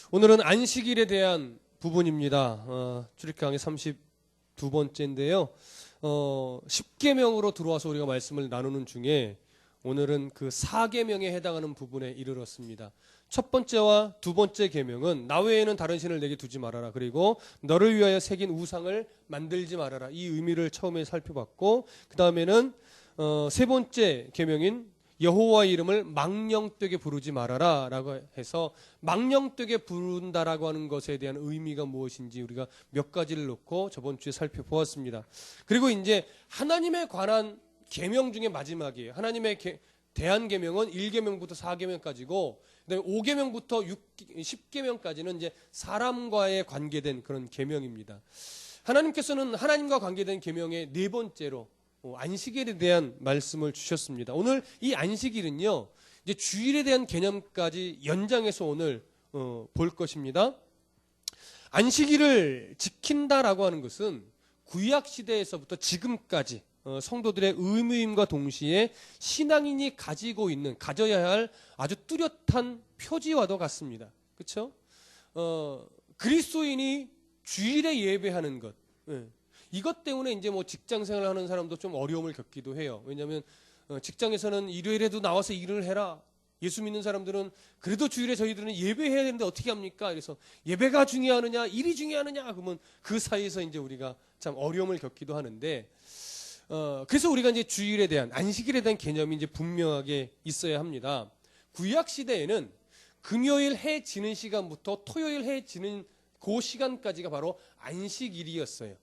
오늘은 안식일에 대한 부분입니다. 출애굽기 강의 32번째인데요. 10계명으로 들어와서 우리가 말씀을 나누는 중에 오늘은 그 4계명에 해당하는 부분에 이르렀습니다. 첫 번째와 두 번째 계명은 나 외에는 다른 신을 내게 두지 말아라. 그리고 너를 위하여 새긴 우상을 만들지 말아라. 이 의미를 처음에 살펴봤고, 그 다음에는 세 번째 계명인 여호와의 이름을 망령되게 부르지 말아라 라고 해서 망령되게 부른다라고 하는 것에 대한 의미가 무엇인지 우리가 몇 가지를 놓고 저번 주에 살펴보았습니다. 그리고 이제 하나님에 관한 계명 중에 마지막이에요. 하나님의 대한 계명은 1계명부터 4계명까지고, 그다음에 5계명부터 10계명까지는 이제 사람과의 관계된 그런 계명입니다. 하나님께서는 하나님과 관계된 계명의 네 번째로 안식일에 대한 말씀을 주셨습니다. 오늘 이 안식일은요, 이제 주일에 대한 개념까지 연장해서 오늘 볼 것입니다. 안식일을 지킨다라고 하는 것은 구약 시대에서부터 지금까지 성도들의 의무임과 동시에 신앙인이 가져야 할 아주 뚜렷한 표지와도 같습니다. 그렇죠? 그리스도인이 주일에 예배하는 것. 이것 때문에 이제 뭐 직장 생활을 하는 사람도 좀 어려움을 겪기도 해요. 왜냐하면 직장에서는 일요일에도 나와서 일을 해라. 예수 믿는 사람들은 그래도 주일에 저희들은 예배해야 되는데 어떻게 합니까? 그래서 예배가 중요하느냐, 일이 중요하느냐? 그러면 그 사이에서 이제 우리가 참 어려움을 겪기도 하는데, 그래서 우리가 이제 주일에 대한 안식일에 대한 개념이 이제 분명하게 있어야 합니다. 구약 시대에는 금요일 해 지는 시간부터 토요일 해 지는 그 시간까지가 바로 안식일이었어요.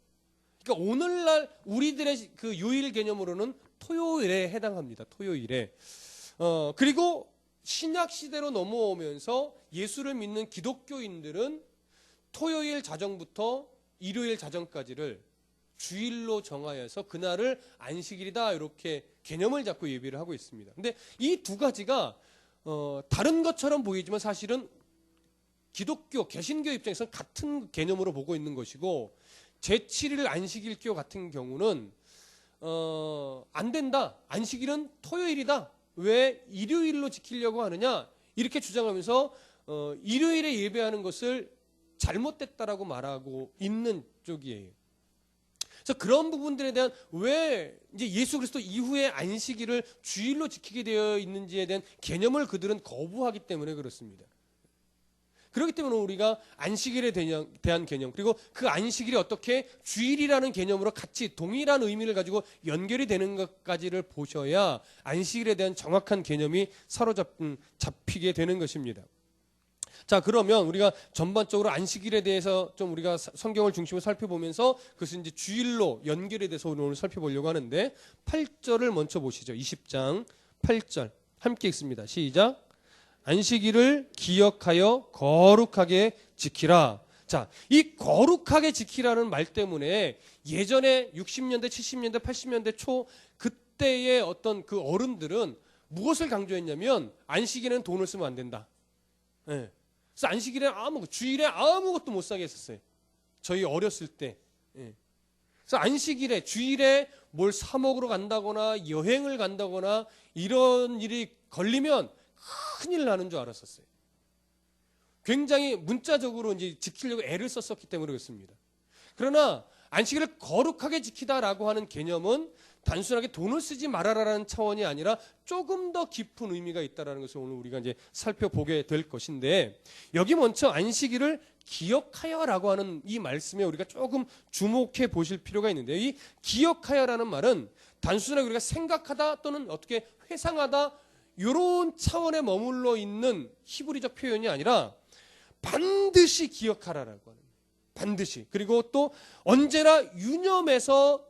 그러니까 오늘날 우리들의 그 요일 개념으로는 토요일에 해당합니다. 토요일에. 그리고 신약 시대로 넘어오면서 예수를 믿는 기독교인들은 토요일 자정부터 일요일 자정까지를 주일로 정하여서 그날을 안식일이다 이렇게 개념을 잡고 예배를 하고 있습니다. 근데 이 두 가지가 다른 것처럼 보이지만 사실은 기독교 개신교 입장에서는 같은 개념으로 보고 있는 것이고, 제7일 안식일교 같은 경우는 안 된다. 안식일은 토요일이다. 왜 일요일로 지키려고 하느냐? 이렇게 주장하면서 일요일에 예배하는 것을 잘못됐다라고 말하고 있는 쪽이에요. 그래서 그런 부분들에 대한 왜 이제 예수 그리스도 이후에 안식일을 주일로 지키게 되어 있는지에 대한 개념을 그들은 거부하기 때문에 그렇습니다. 그렇기 때문에 우리가 안식일에 대한 개념, 그리고 그 안식일이 어떻게 주일이라는 개념으로 같이 동일한 의미를 가지고 연결이 되는 것까지를 보셔야 안식일에 대한 정확한 개념이 잡히게 되는 것입니다. 자, 그러면 우리가 전반적으로 안식일에 대해서 좀 우리가 성경을 중심으로 살펴보면서 그것은 이제 주일로 연결에 대해서 오늘 살펴보려고 하는데, 8절을 먼저 보시죠. 20장 8절 함께 읽습니다. 시작. 안식일을 기억하여 거룩하게 지키라. 자, 이 거룩하게 지키라는 말 때문에 예전에 60년대, 70년대, 80년대 초 그때의 어떤 그 어른들은 무엇을 강조했냐면 안식일에는 돈을 쓰면 안 된다. 네. 그래서 안식일에 주일에 아무것도 못 사게 했었어요. 저희 어렸을 때. 네. 그래서 안식일에, 주일에 뭘 사 먹으러 간다거나 여행을 간다거나 이런 일이 걸리면 큰일 나는 줄 알았었어요. 굉장히 문자적으로 이제 지키려고 애를 썼었기 때문에 그렇습니다. 그러나 안식일을 거룩하게 지키다라고 하는 개념은 단순하게 돈을 쓰지 말아라라는 차원이 아니라 조금 더 깊은 의미가 있다라는 것을 오늘 우리가 이제 살펴보게 될 것인데, 여기 먼저 안식일을 기억하여라고 하는 이 말씀에 우리가 조금 주목해 보실 필요가 있는데요. 이 기억하여라는 말은 단순하게 우리가 생각하다 또는 어떻게 회상하다 이런 차원에 머물러 있는 히브리적 표현이 아니라 반드시 기억하라라고 하는, 반드시, 그리고 또 언제나 유념해서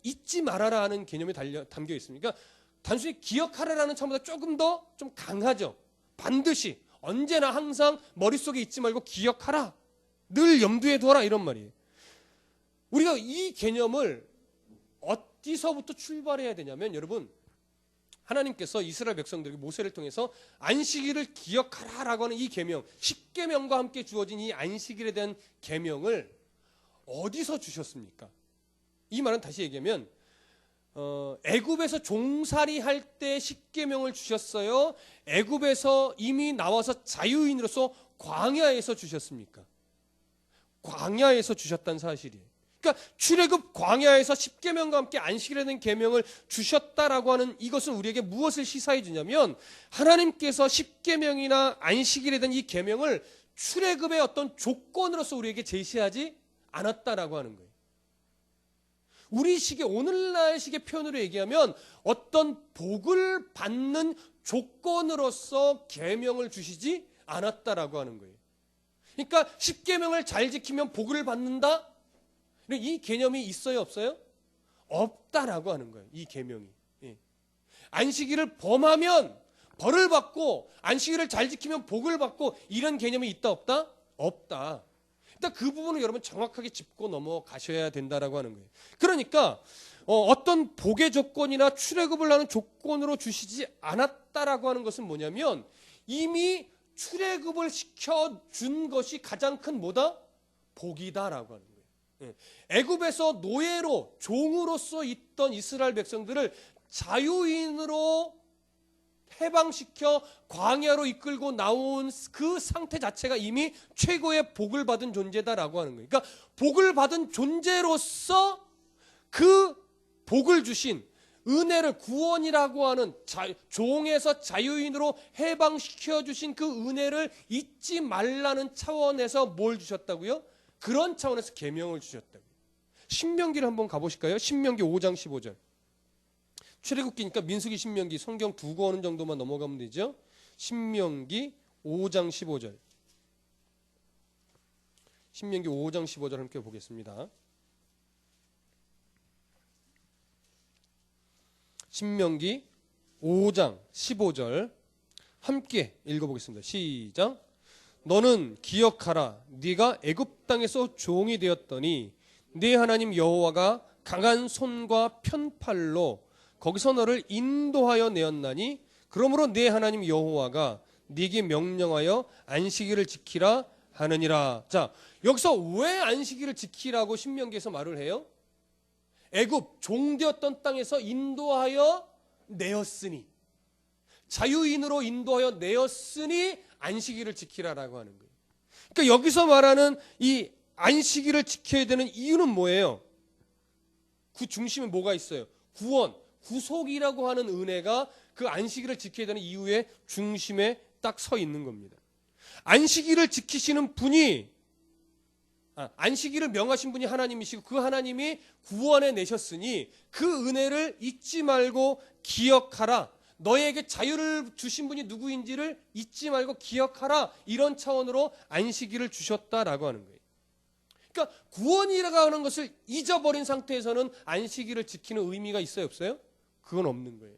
잊지 말아라 하는 개념이 담겨 있습니다. 그러니까 단순히 기억하라라는 차원보다 조금 더 좀 강하죠. 반드시, 언제나 항상 머릿속에 잊지 말고 기억하라, 늘 염두에 둬라, 이런 말이에요. 우리가 이 개념을 어디서부터 출발해야 되냐면, 여러분, 하나님께서 이스라엘 백성들에게 모세를 통해서 안식일을 기억하라라고 하는 이 계명, 10계명과 함께 주어진 이 안식일에 대한 계명을 어디서 주셨습니까? 이 말은 다시 얘기하면 애굽에서 종살이 할 때 십계명을 주셨어요? 애굽에서 이미 나와서 자유인으로서 광야에서 주셨습니까? 광야에서 주셨다는 사실이에요. 그러니까 출애굽 광야에서 십계명과 함께 안식이라는 계명을 주셨다라고 하는 이것은 우리에게 무엇을 시사해 주냐면 하나님께서 십계명이나 안식이라는 이 계명을 출애굽의 어떤 조건으로서 우리에게 제시하지 않았다라고 하는 거예요. 우리식의 오늘날식의 표현으로 얘기하면 어떤 복을 받는 조건으로서 계명을 주시지 않았다라고 하는 거예요. 그러니까 십계명을 잘 지키면 복을 받는다? 이 개념이 있어요, 없어요? 없다라고 하는 거예요. 이 계명이. 예. 안식일을 범하면 벌을 받고 안식일을 잘 지키면 복을 받고 이런 개념이 있다 없다? 없다. 일단 그 부분을 여러분 정확하게 짚고 넘어가셔야 된다라고 하는 거예요. 그러니까 어떤 복의 조건이나 출애굽을 하는 조건으로 주시지 않았다라고 하는 것은 뭐냐면 이미 출애굽을 시켜준 것이 가장 큰 뭐다? 복이다라고 하는 거예요. 애굽에서 노예로 종으로서 있던 이스라엘 백성들을 자유인으로 해방시켜 광야로 이끌고 나온 그 상태 자체가 이미 최고의 복을 받은 존재다라고 하는 거예요. 그러니까 복을 받은 존재로서 그 복을 주신 은혜를 구원이라고 하는 종에서 자유인으로 해방시켜 주신 그 은혜를 잊지 말라는 차원에서 뭘 주셨다고요? 그런 차원에서 계명을 주셨다고요. 신명기를 한번 가보실까요? 신명기 5장 15절. 출애굽기니까 민수기, 신명기 성경 두 권 정도만 넘어가면 되죠. 신명기 5장 15절. 신명기 5장 15절 함께 보겠습니다. 신명기 5장 15절 함께 읽어보겠습니다. 시작. 너는 기억하라. 네가 애굽 땅에서 종이 되었더니 네 하나님 여호와가 강한 손과 편팔로 거기서 너를 인도하여 내었나니 그러므로 네 하나님 여호와가 네게 명령하여 안식일을 지키라 하느니라. 자, 여기서 왜 안식일을 지키라고 신명기에서 말을 해요? 애굽 종되었던 땅에서 인도하여 내었으니, 자유인으로 인도하여 내었으니 안식일을 지키라라고 하는 거예요. 그러니까 여기서 말하는 이 안식일을 지켜야 되는 이유는 뭐예요? 그 중심에 뭐가 있어요? 구원, 구속이라고 하는 은혜가 그 안식일을 지켜야 되는 이유의 중심에 딱 서 있는 겁니다. 안식일을 지키시는 분이, 안식일을 명하신 분이 하나님이시고 그 하나님이 구원해 내셨으니 그 은혜를 잊지 말고 기억하라. 너에게 자유를 주신 분이 누구인지를 잊지 말고 기억하라. 이런 차원으로 안식일을 주셨다라고 하는 거예요. 그러니까 구원이라고 하는 것을 잊어버린 상태에서는 안식일을 지키는 의미가 있어요, 없어요? 그건 없는 거예요.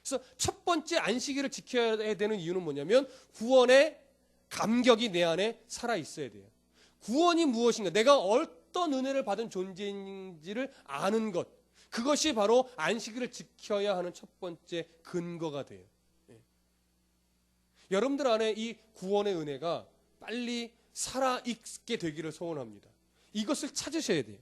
그래서 첫 번째 안식일을 지켜야 되는 이유는 뭐냐면 구원의 감격이 내 안에 살아 있어야 돼요. 구원이 무엇인가? 내가 어떤 은혜를 받은 존재인지를 아는 것. 그것이 바로 안식일을 지켜야 하는 첫 번째 근거가 돼요. 여러분들 안에 이 구원의 은혜가 빨리 살아있게 되기를 소원합니다. 이것을 찾으셔야 돼요.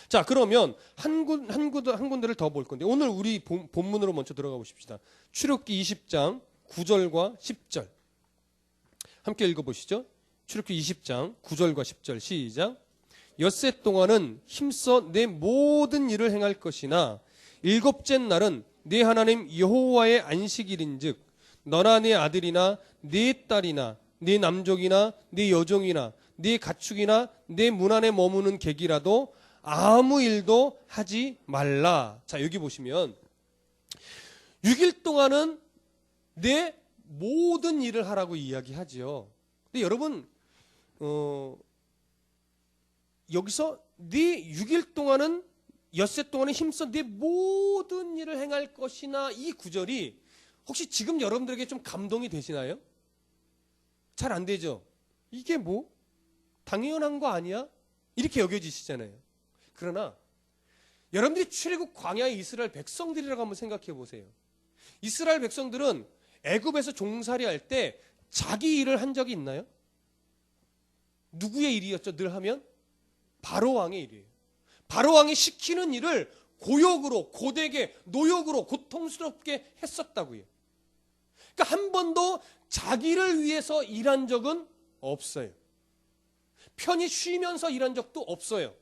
자, 그러면 한 군데를 더 볼 건데 오늘 우리 본문으로 먼저 들어가 보십시다. 출애굽기 20장 9절과 10절 함께 읽어보시죠. 출애굽기 20장 9절과 10절 시작. 엿새 동안은 힘써 내 모든 일을 행할 것이나 일곱째 날은 네 하나님 여호와의 안식일인즉 너나 네 아들이나 네 딸이나 네 남족이나 네 여종이나 네 가축이나 네 문 안에 머무는 객이라도 아무 일도 하지 말라. 자, 여기 보시면 6일 동안은 내 모든 일을 하라고 이야기하지요. 근데 여러분 여기서 네 6일 동안은 엿새 동안은 힘써 네 모든 일을 행할 것이나 이 구절이 혹시 지금 여러분들에게 좀 감동이 되시나요? 잘 안 되죠? 이게 뭐? 당연한 거 아니야? 이렇게 여겨지시잖아요. 그러나 여러분들이 출애굽 광야의 이스라엘 백성들이라고 한번 생각해 보세요. 이스라엘 백성들은 애굽에서 종살이 할 때 자기 일을 한 적이 있나요? 누구의 일이었죠? 늘 하면? 바로 왕의 일이에요. 바로 왕이 시키는 일을 고역으로, 고되게, 노역으로 고통스럽게 했었다고요. 그러니까 한 번도 자기를 위해서 일한 적은 없어요. 편히 쉬면서 일한 적도 없어요.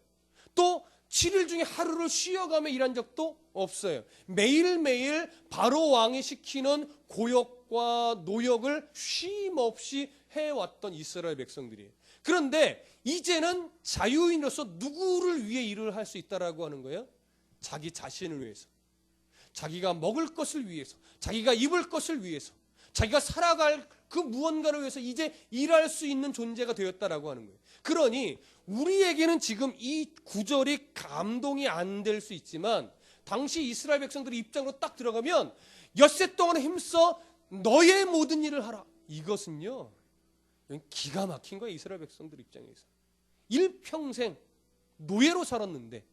또 7일 중에 하루를 쉬어가며 일한 적도 없어요. 매일매일 바로 왕이 시키는 고역과 노역을 쉼 없이 해왔던 이스라엘 백성들이에요. 그런데 이제는 자유인으로서 누구를 위해 일을 할 수 있다라고 하는 거예요? 자기 자신을 위해서, 자기가 먹을 것을 위해서, 자기가 입을 것을 위해서, 자기가 살아갈 그 무언가를 위해서 이제 일할 수 있는 존재가 되었다라고 하는 거예요. 그러니 우리에게는 지금 이 구절이 감동이 안 될 수 있지만 당시 이스라엘 백성들의 입장으로 딱 들어가면 엿새 동안 힘써 너의 모든 일을 하라. 이것은요, 기가 막힌 거예요. 이스라엘 백성들 입장에서. 일평생 노예로 살았는데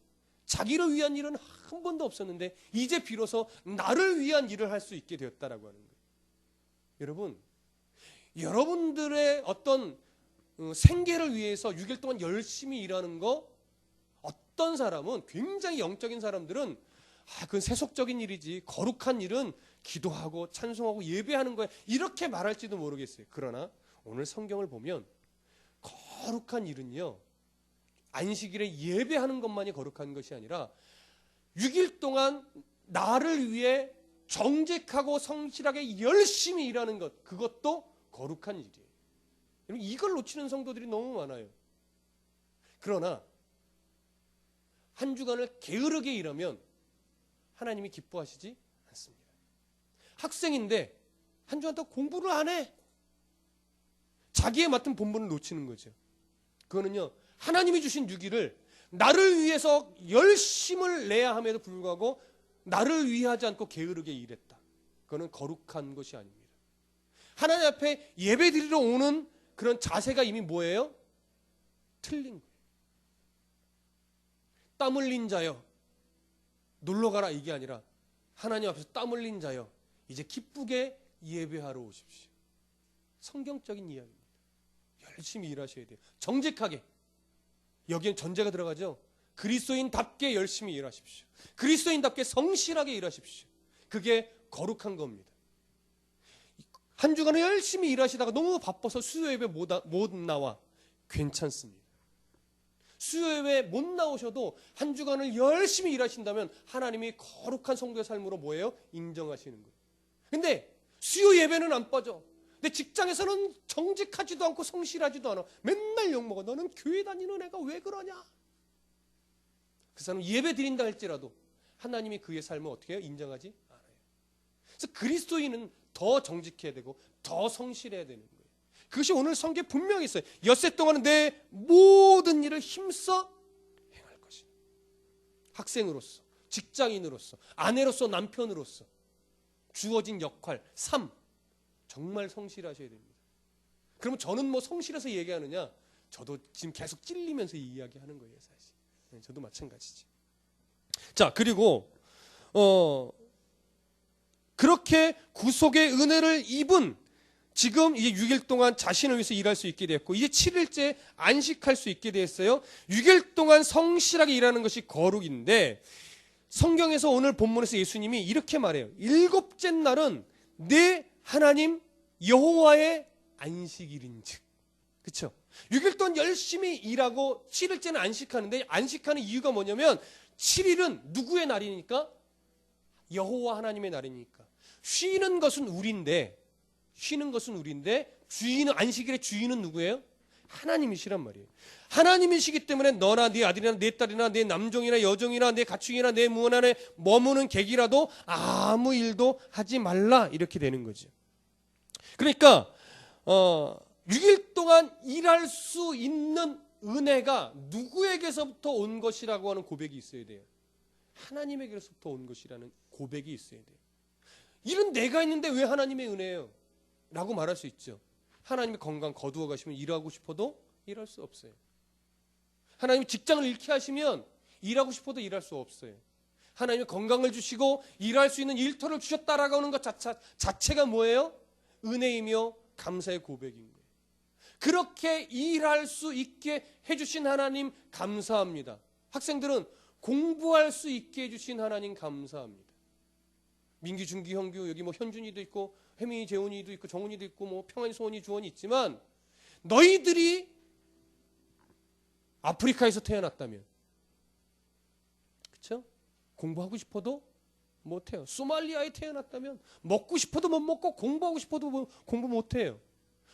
자기를 위한 일은 한 번도 없었는데 이제 비로소 나를 위한 일을 할 수 있게 되었다라고 하는 거예요. 여러분, 여러분들의 어떤 생계를 위해서 6일 동안 열심히 일하는 거, 어떤 사람은, 굉장히 영적인 사람들은 그건 세속적인 일이지, 거룩한 일은 기도하고 찬송하고 예배하는 거야, 이렇게 말할지도 모르겠어요. 그러나 오늘 성경을 보면 거룩한 일은요, 안식일에 예배하는 것만이 거룩한 것이 아니라 6일 동안 나를 위해 정직하고 성실하게 열심히 일하는 것, 그것도 거룩한 일이에요. 이걸 놓치는 성도들이 너무 많아요. 그러나 한 주간을 게으르게 일하면 하나님이 기뻐하시지 않습니다. 학생인데 한 주간 더 공부를 안 해. 자기에 맡은 본분을 놓치는 거죠. 그거는요, 하나님이 주신 6일을 나를 위해서 열심을 내야 함에도 불구하고 나를 위하지 않고 게으르게 일했다. 그거는 거룩한 것이 아닙니다. 하나님 앞에 예배 드리러 오는 그런 자세가 이미 뭐예요? 틀린 거예요. 땀 흘린 자여 놀러 가라, 이게 아니라 하나님 앞에서 땀 흘린 자여 이제 기쁘게 예배하러 오십시오. 성경적인 이야기입니다. 열심히 일하셔야 돼요. 정직하게. 여기엔 전제가 들어가죠. 그리스도인답게 열심히 일하십시오. 그리스도인답게 성실하게 일하십시오. 그게 거룩한 겁니다. 한 주간을 열심히 일하시다가 너무 바빠서 수요 예배 못 나와. 괜찮습니다. 수요 예배 못 나오셔도 한 주간을 열심히 일하신다면 하나님이 거룩한 성도의 삶으로 뭐예요? 인정하시는 거예요. 근데 수요 예배는 안 빠져. 근데 직장에서는 정직하지도 않고 성실하지도 않아. 맨날 욕먹어. 너는 교회 다니는 애가 왜 그러냐? 그 사람 예배 드린다 할지라도 하나님이 그의 삶을 어떻게 해요? 인정하지 않아요. 그래서 그리스도인은 더 정직해야 되고 더 성실해야 되는 거예요. 그것이 오늘 성경에 분명히 있어요. 엿새 동안은 내 모든 일을 힘써 행할 것이다. 학생으로서, 직장인으로서, 아내로서, 남편으로서 주어진 역할, 삶 정말 성실하셔야 됩니다. 그러면 저는 뭐 성실해서 얘기하느냐? 저도 지금 계속 찔리면서 이 이야기하는 거예요, 사실. 저도 마찬가지지. 자, 그리고 그렇게 구속의 은혜를 입은 지금 이제 6일 동안 자신을 위해서 일할 수 있게 되었고 이제 7일째 안식할 수 있게 되었어요. 6일 동안 성실하게 일하는 것이 거룩인데 성경에서 오늘 본문에서 예수님이 이렇게 말해요. 7째 날은 내 하나님 여호와의 안식일인즉. 그렇죠? 6일 동안 열심히 일하고 7일째는 안식하는데 안식하는 이유가 뭐냐면 7일은 누구의 날이니까? 여호와 하나님의 날이니까. 쉬는 것은 우리인데 주인은, 안식일의 주인은 누구예요? 하나님이시란 말이에요. 하나님이시기 때문에 너나 네 아들이나 네 딸이나 네 남종이나 여종이나 네 가축이나 내 문 안에 머무는 객이라도 아무 일도 하지 말라, 이렇게 되는 거죠. 그러니까 6일 동안 일할 수 있는 은혜가 누구에게서부터 온 것이라고 하는 고백이 있어야 돼요. 하나님에게서부터 온 것이라는 고백이 있어야 돼요. 일은 내가 있는데 왜 하나님의 은혜예요? 라고 말할 수 있죠. 하나님이 건강 거두어 가시면 일하고 싶어도 일할 수 없어요. 하나님이 직장을 잃게 하시면 일하고 싶어도 일할 수 없어요. 하나님이 건강을 주시고 일할 수 있는 일터를 주셨다라고 하는 것 자체가 뭐예요? 은혜이며 감사의 고백인 거예요. 그렇게 일할 수 있게 해주신 하나님 감사합니다. 학생들은 공부할 수 있게 해주신 하나님 감사합니다. 민기, 준기, 형규, 여기 뭐 현준이도 있고 혜민이, 재훈이도 있고 정훈이도 있고 뭐 평안이, 소원이, 주원이 있지만 너희들이 아프리카에서 태어났다면, 그렇죠? 공부하고 싶어도 못해요. 소말리아에 태어났다면 먹고 싶어도 못 먹고 공부하고 싶어도 공부 못해요.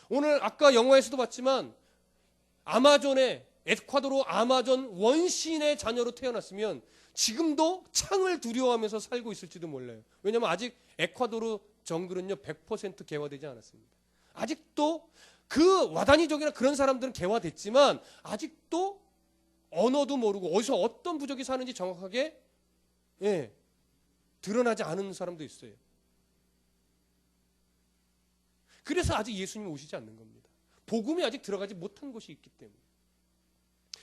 오늘 아까 영화에서도 봤지만 아마존에, 에콰도르 아마존 원시인의 자녀로 태어났으면 지금도 창을 두려워하면서 살고 있을지도 몰라요. 왜냐하면 아직 에콰도르 정글은요 100% 개화되지 않았습니다. 아직도 그 와다니족이나 그런 사람들은 개화됐지만 아직도 언어도 모르고 어디서 어떤 부족이 사는지 정확하게 드러나지 않은 사람도 있어요. 그래서 아직 예수님이 오시지 않는 겁니다. 복음이 아직 들어가지 못한 곳이 있기 때문에.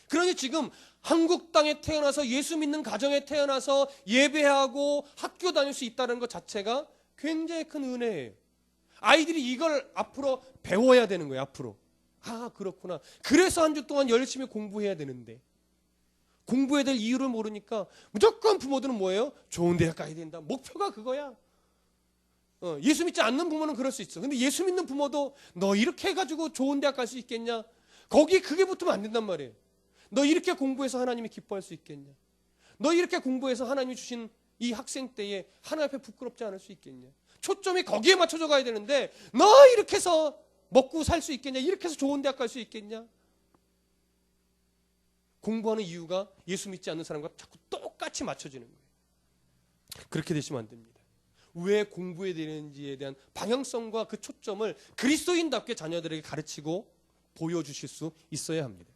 그러니 지금 한국 땅에 태어나서 예수 믿는 가정에 태어나서 예배하고 학교 다닐 수 있다는 것 자체가 굉장히 큰 은혜예요. 아이들이 이걸 앞으로 배워야 되는 거예요. 앞으로. 아, 그렇구나. 그래서 한 주 동안 열심히 공부해야 되는데 공부해야 될 이유를 모르니까 무조건 부모들은 뭐예요? 좋은 대학 가야 된다. 목표가 그거야. 예수 믿지 않는 부모는 그럴 수 있어. 근데 예수 믿는 부모도 너 이렇게 해가지고 좋은 대학 갈 수 있겠냐? 거기에 그게 붙으면 안 된단 말이에요. 너 이렇게 공부해서 하나님이 기뻐할 수 있겠냐? 너 이렇게 공부해서 하나님이 주신 이 학생 때에 하나님 앞에 부끄럽지 않을 수 있겠냐? 초점이 거기에 맞춰져 가야 되는데 너 이렇게 해서 먹고 살 수 있겠냐? 이렇게 해서 좋은 대학 갈 수 있겠냐? 공부하는 이유가 예수 믿지 않는 사람과 자꾸 똑같이 맞춰지는 거예요. 그렇게 되시면 안 됩니다. 왜 공부해야 되는지에 대한 방향성과 그 초점을 그리스도인답게 자녀들에게 가르치고 보여주실 수 있어야 합니다.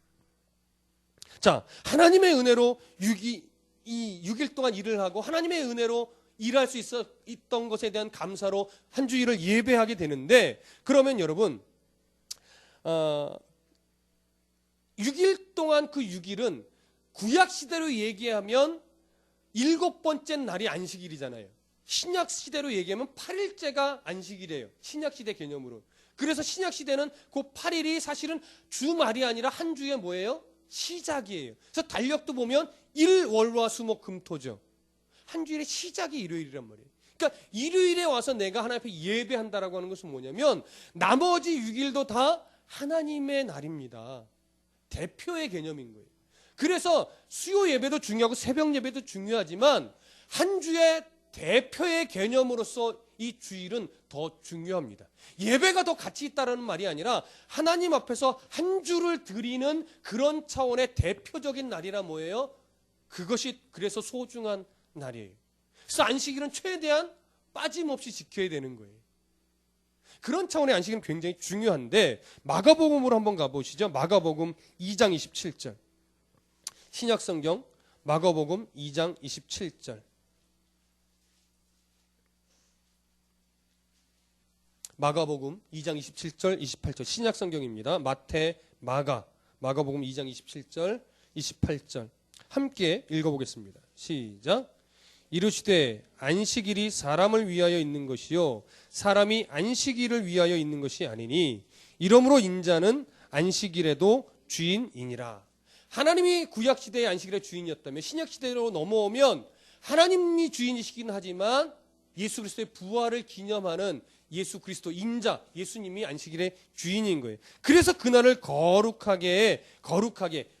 자, 하나님의 은혜로 6일 동안 일을 하고 하나님의 은혜로 일할 수 있던 것에 대한 감사로 한 주일을 예배하게 되는데, 그러면 여러분 6일 동안 그 6일은 구약시대로 얘기하면 7번째 날이 안식일이잖아요. 신약시대로 얘기하면 8일째가 안식일이에요. 신약시대 개념으로. 그래서 신약시대는 그 8일이 사실은 주말이 아니라 한 주의 뭐예요? 시작이에요. 그래서 달력도 보면 일, 월, 화, 수, 목, 금, 토죠. 한 주일의 시작이 일요일이란 말이에요. 그러니까 일요일에 와서 내가 하나님 앞에 예배한다라고 하는 것은 뭐냐면 나머지 6일도 다 하나님의 날입니다. 대표의 개념인 거예요. 그래서 수요 예배도 중요하고 새벽 예배도 중요하지만 한 주의 대표의 개념으로서 이 주일은 더 중요합니다. 예배가 더 가치 있다는 말이 아니라 하나님 앞에서 한 주를 드리는 그런 차원의 대표적인 날이라 뭐예요? 그것이 그래서 소중한 날이에요. 그래서 안식일은 최대한 빠짐없이 지켜야 되는 거예요. 그런 차원의 안식일은 굉장히 중요한데 마가복음으로 한번 가보시죠. 마가복음 2장 27절. 신약성경 마가복음 2장 27절. 마가복음 2장 27절 28절 신약성경입니다. 마태, 마가복음 2장 27절 28절 함께 읽어보겠습니다. 시작. 이르시되 안식일이 사람을 위하여 있는 것이요 사람이 안식일을 위하여 있는 것이 아니니 이러므로 인자는 안식일에도 주인이니라. 하나님이 구약시대의 안식일의 주인이었다면 신약시대로 넘어오면 하나님이 주인이시긴 하지만 예수 그리스도의 부활을 기념하는 예수 그리스도 인자 예수님이 안식일의 주인인 거예요. 그래서 그날을 거룩하게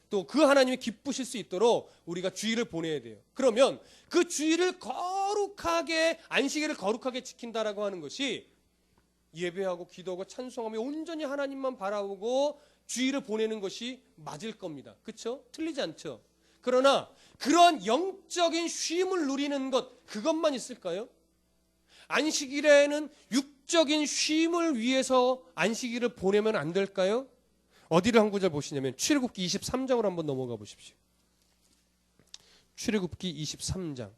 또 그 하나님이 기쁘실 수 있도록 우리가 주일을 보내야 돼요. 그러면 그 주일을 거룩하게 안식일을 거룩하게 지킨다라고 하는 것이 예배하고 기도하고 찬송하며 온전히 하나님만 바라보고 주일을 보내는 것이 맞을 겁니다. 그렇죠? 틀리지 않죠? 그러나 그런 영적인 쉼을 누리는 것 그것만 있을까요? 안식일에는 육적인 쉼을 위해서 안식일을 보내면 안 될까요? 어디를 한 구절 보시냐면 출애굽기 23장으로 한번 넘어가 보십시오. 출애굽기 23장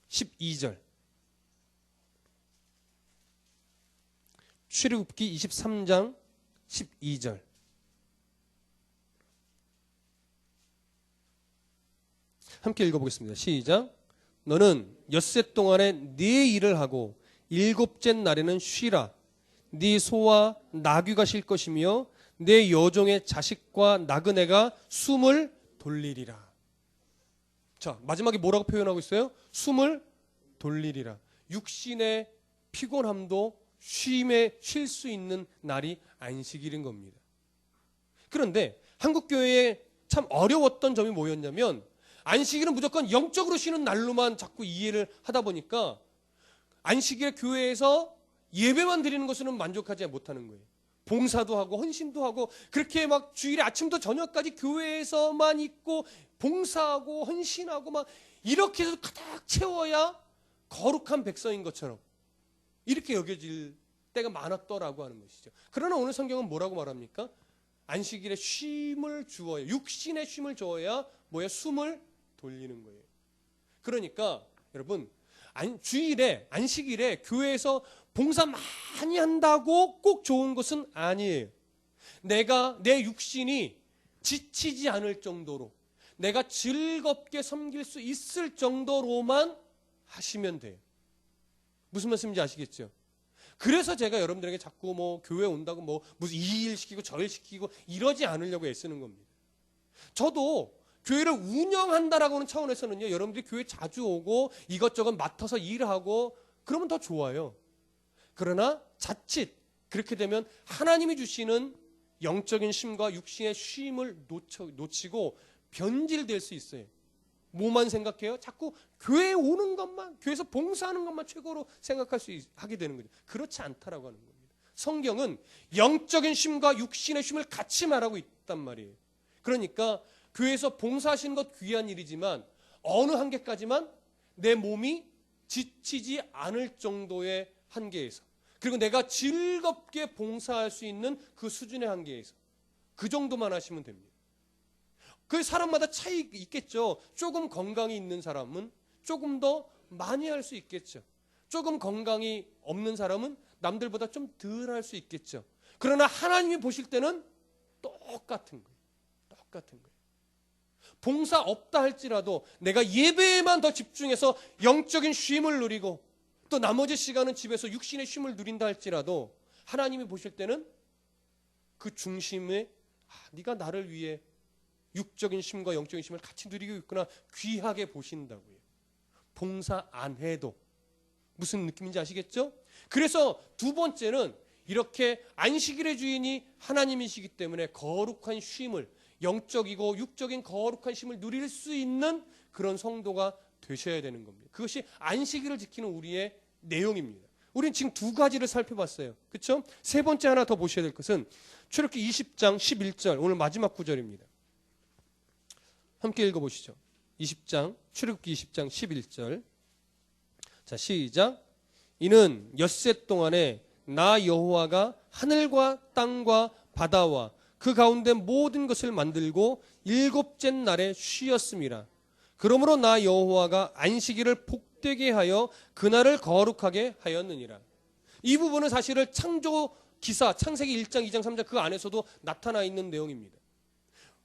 12절. 출애굽기 23장 12절. 함께 읽어보겠습니다. 시작. 너는 엿새 동안에 네 일을 하고 일곱째 날에는 쉬라. 네 소와 나귀가 쉴 것이며 내 여종의 자식과 나그네가 숨을 돌리리라. 자, 마지막에 뭐라고 표현하고 있어요? 숨을 돌리리라. 육신의 피곤함도 쉼에 쉴 수 있는 날이 안식일인 겁니다. 그런데 한국교회에 참 어려웠던 점이 뭐였냐면 안식일은 무조건 영적으로 쉬는 날로만 자꾸 이해를 하다 보니까 안식일 교회에서 예배만 드리는 것으로는 만족하지 못하는 거예요. 봉사도 하고 헌신도 하고 그렇게 막 주일에 아침부터 저녁까지 교회에서만 있고 봉사하고 헌신하고 막 이렇게 해서 가득 채워야 거룩한 백성인 것처럼 이렇게 여겨질 때가 많았더라고 하는 것이죠. 그러나 오늘 성경은 뭐라고 말합니까? 안식일에 쉼을 주어야, 육신의 쉼을 주어야 뭐야? 숨을 돌리는 거예요. 그러니까 여러분 주일에 안식일에 교회에서 봉사 많이 한다고 꼭 좋은 것은 아니에요. 내가 내 육신이 지치지 않을 정도로 내가 즐겁게 섬길 수 있을 정도로만 하시면 돼요. 무슨 말씀인지 아시겠죠? 그래서 제가 여러분들에게 자꾸 뭐 교회 온다고 뭐 무슨 이 일 시키고 저 일 시키고 이러지 않으려고 애쓰는 겁니다. 저도 교회를 운영한다라고는 차원에서는요, 여러분들이 교회 자주 오고 이것저것 맡아서 일하고 그러면 더 좋아요. 그러나 자칫 그렇게 되면 하나님이 주시는 영적인 쉼과 육신의 쉼을 놓치고 변질될 수 있어요. 뭐만 생각해요? 자꾸 교회에 오는 것만, 교회에서 봉사하는 것만 최고로 하게 되는 거죠. 그렇지 않다라고 하는 겁니다. 성경은 영적인 쉼과 육신의 쉼을 같이 말하고 있단 말이에요. 그러니까 교회에서 봉사하시는 것 귀한 일이지만 어느 한계까지만 내 몸이 지치지 않을 정도의 한계에서, 그리고 내가 즐겁게 봉사할 수 있는 그 수준의 한계에서 그 정도만 하시면 됩니다. 그 사람마다 차이 있겠죠. 조금 건강이 있는 사람은 조금 더 많이 할 수 있겠죠. 조금 건강이 없는 사람은 남들보다 좀 덜 할 수 있겠죠. 그러나 하나님이 보실 때는 똑같은 거예요. 똑같은 거예요. 봉사 없다 할지라도 내가 예배에만 더 집중해서 영적인 쉼을 누리고 또 나머지 시간은 집에서 육신의 쉼을 누린다 할지라도 하나님이 보실 때는 그 중심에 네가 나를 위해 육적인 쉼과 영적인 쉼을 같이 누리고 있구나, 귀하게 보신다고요. 봉사 안 해도. 무슨 느낌인지 아시겠죠? 그래서 두 번째는 이렇게 안식일의 주인이 하나님이시기 때문에 거룩한 쉼을, 영적이고 육적인 거룩한 쉼을 누릴 수 있는 그런 성도가 되셔야 되는 겁니다. 그것이 안식일을 지키는 우리의 내용입니다. 우리는 지금 두 가지를 살펴봤어요. 그렇죠? 세 번째 하나 더 보셔야 될 것은 출애굽기 20장 11절, 오늘 마지막 구절입니다. 함께 읽어보시죠. 20장, 출애굽기 20장 11절. 자, 시작. 이는 엿새 동안에 나 여호와가 하늘과 땅과 바다와 그 가운데 모든 것을 만들고 일곱째 날에 쉬었음이라. 그러므로 나 여호와가 안식일을 복되게 하여 그날을 거룩하게 하였느니라. 이 부분은 사실은 창조 기사, 창세기 1장, 2장, 3장 그 안에서도 나타나 있는 내용입니다.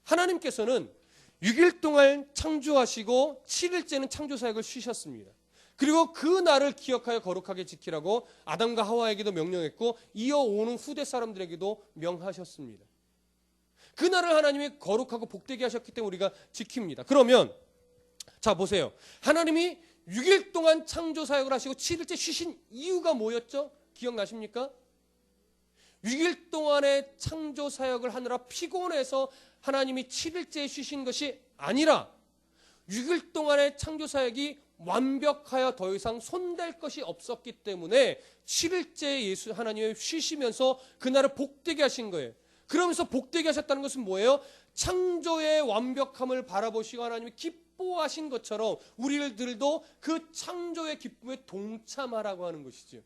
하나님께서는 6일 동안 창조하시고 7일째는 창조 사역을 쉬셨습니다. 그리고 그 날을 기억하여 거룩하게 지키라고 아담과 하와에게도 명령했고 이어오는 후대 사람들에게도 명하셨습니다. 그 날을 하나님이 거룩하고 복되게 하셨기 때문에 우리가 지킵니다. 그러면 자 보세요. 하나님이 6일 동안 창조 사역을 하시고 7일째 쉬신 이유가 뭐였죠? 기억나십니까? 6일 동안의 창조 사역을 하느라 피곤해서 하나님이 7일째에 쉬신 것이 아니라 6일 동안의 창조 사역이 완벽하여 더 이상 손댈 것이 없었기 때문에 7일째에 하나님이 쉬시면서 그날을 복되게 하신 거예요. 그러면서 복되게 하셨다는 것은 뭐예요? 창조의 완벽함을 바라보시고 하나님이 기뻐하신 것처럼 우리들도 그 창조의 기쁨에 동참하라고 하는 것이죠.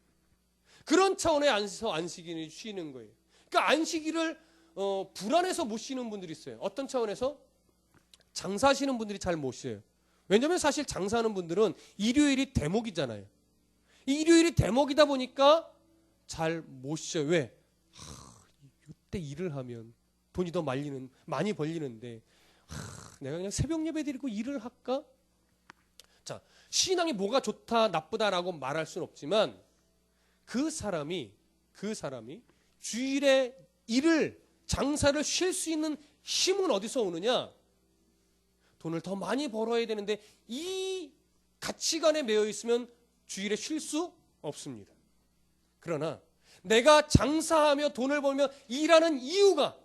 그런 차원의 안식일을 쉬는 거예요. 그러니까 안식일을 불안해서 못 쉬는 분들이 있어요. 어떤 차원에서? 장사하시는 분들이 잘 못 쉬어요. 왜냐하면 사실 장사하는 분들은 일요일이 대목이잖아요. 일요일이 대목이다 보니까 잘 못 쉬어요. 왜? 이때 일을 하면 돈이 더 많이 벌리는데 내가 그냥 새벽 예배 드리고 일을 할까? 자, 신앙이 뭐가 좋다 나쁘다라고 말할 수는 없지만 그 사람이 주일에 장사를 쉴 수 있는 힘은 어디서 오느냐? 돈을 더 많이 벌어야 되는데 이 가치관에 매여 있으면 주일에 쉴 수 없습니다. 그러나 내가 장사하며 돈을 벌며 일하는 이유가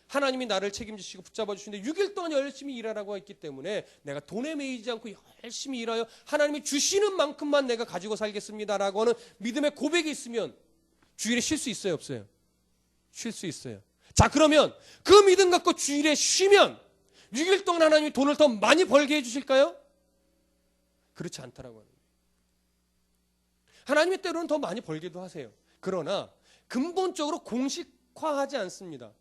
하나님이 나를 책임지시고 붙잡아 주시는데 6일 동안 열심히 일하라고 했기 때문에 내가 돈에 매이지 않고 열심히 일하여 하나님이 주시는 만큼만 내가 가지고 살겠습니다라고 하는 믿음의 고백이 있으면 주일에 쉴 수 있어요, 없어요? 쉴 수 있어요. 자, 그러면 그 믿음 갖고 주일에 쉬면 6일 동안 하나님이 돈을 더 많이 벌게 해주실까요? 그렇지 않다라고 하는 거예요. 하나님이 때로는 더 많이 벌게도 하세요. 그러나 근본적으로 공식화하지 않습니다.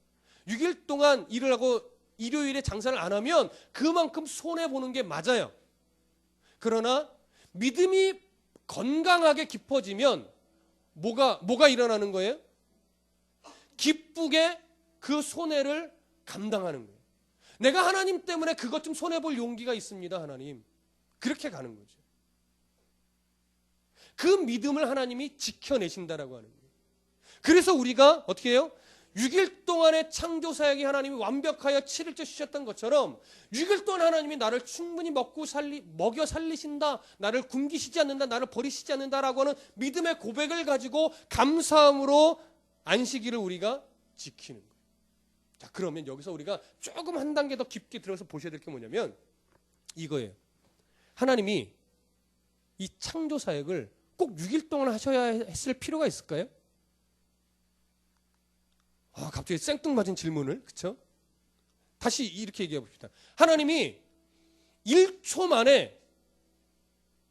6일 동안 일을 하고 일요일에 장사를 안 하면 그만큼 손해보는 게 맞아요. 그러나 믿음이 건강하게 깊어지면 뭐가 일어나는 거예요? 기쁘게 그 손해를 감당하는 거예요. 내가 하나님 때문에 그것 좀 손해볼 용기가 있습니다, 하나님. 그렇게 가는 거죠. 그 믿음을 하나님이 지켜내신다라고 하는 거예요. 그래서 우리가 어떻게 해요? 6일 동안의 창조사역이 하나님이 완벽하여 7일째 쉬셨던 것처럼 6일 동안 하나님이 나를 충분히 먹여 살리신다, 나를 굶기시지 않는다, 나를 버리시지 않는다라고 하는 믿음의 고백을 가지고 감사함으로 안식일을 우리가 지키는 거예요. 자, 그러면 여기서 우리가 조금 한 단계 더 깊게 들어서 보셔야 될 게 뭐냐면 이거예요. 하나님이 이 창조사역을 꼭 6일 동안 하셔야 했을 필요가 있을까요? 갑자기 생뚱맞은 질문을, 그렇죠? 다시 이렇게 얘기해 봅시다. 하나님이 1초 만에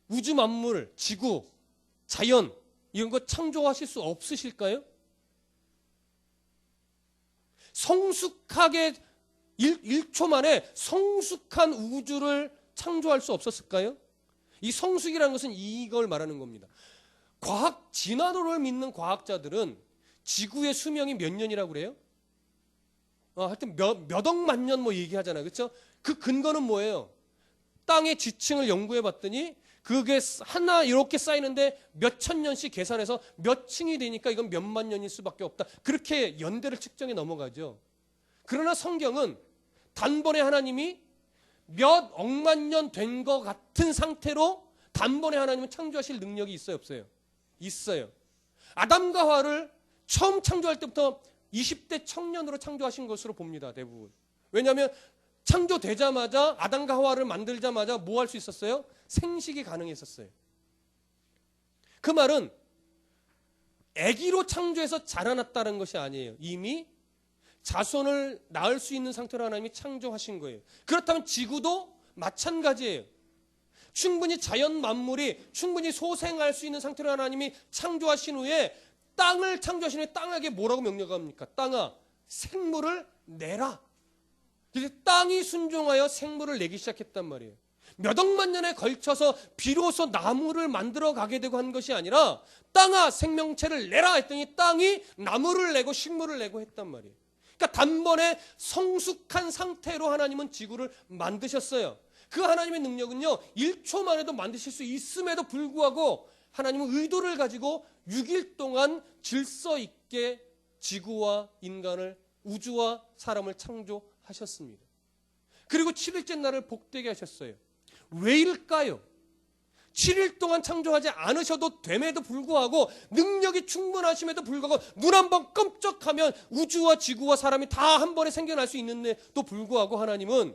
우주 만물, 지구, 자연 이런 거 창조하실 수 없으실까요? 성숙하게 1초 만에 성숙한 우주를 창조할 수 없었을까요? 이 성숙이라는 것은 이걸 말하는 겁니다. 과학 진화론을 믿는 과학자들은 지구의 수명이 몇 년이라고 그래요? 하여튼 몇 억만 년 뭐 얘기하잖아요. 그렇죠? 그 근거는 뭐예요? 땅의 지층을 연구해 봤더니 그게 하나 이렇게 쌓이는데 몇천 년씩 계산해서 몇 층이 되니까 이건 몇만 년일 수밖에 없다. 그렇게 연대를 측정해 넘어가죠. 그러나 성경은 단번에 하나님이 몇 억만 년 된 것 같은 상태로 단번에 하나님은 창조하실 능력이 있어요, 없어요? 있어요. 아담과 하와를 처음 창조할 때부터 20대 청년으로 창조하신 것으로 봅니다, 대부분. 왜냐하면 창조되자마자 아담과 하와를 만들자마자 뭐 할 수 있었어요? 생식이 가능했었어요. 그 말은 아기로 창조해서 자라났다는 것이 아니에요. 이미 자손을 낳을 수 있는 상태로 하나님이 창조하신 거예요. 그렇다면 지구도 마찬가지예요. 충분히 자연 만물이 충분히 소생할 수 있는 상태로 하나님이 창조하신 후에 땅을 창조하신 후에 땅에게 뭐라고 명령합니까? 땅아, 생물을 내라. 그래서 땅이 순종하여 생물을 내기 시작했단 말이에요. 몇 억만 년에 걸쳐서 비로소 나무를 만들어 가게 되고 한 것이 아니라 땅아, 생명체를 내라 했더니 땅이 나무를 내고 식물을 내고 했단 말이에요. 그러니까 단번에 성숙한 상태로 하나님은 지구를 만드셨어요. 그 하나님의 능력은요, 1초 만에도 만드실 수 있음에도 불구하고 하나님은 의도를 가지고 6일 동안 질서 있게 지구와 인간을, 우주와 사람을 창조하셨습니다. 그리고 7일째 날을 복되게 하셨어요. 왜일까요? 7일 동안 창조하지 않으셔도 됨에도 불구하고 능력이 충분하심에도 불구하고 눈 한 번 끔찍하면 우주와 지구와 사람이 다 한 번에 생겨날 수 있는데도 불구하고 하나님은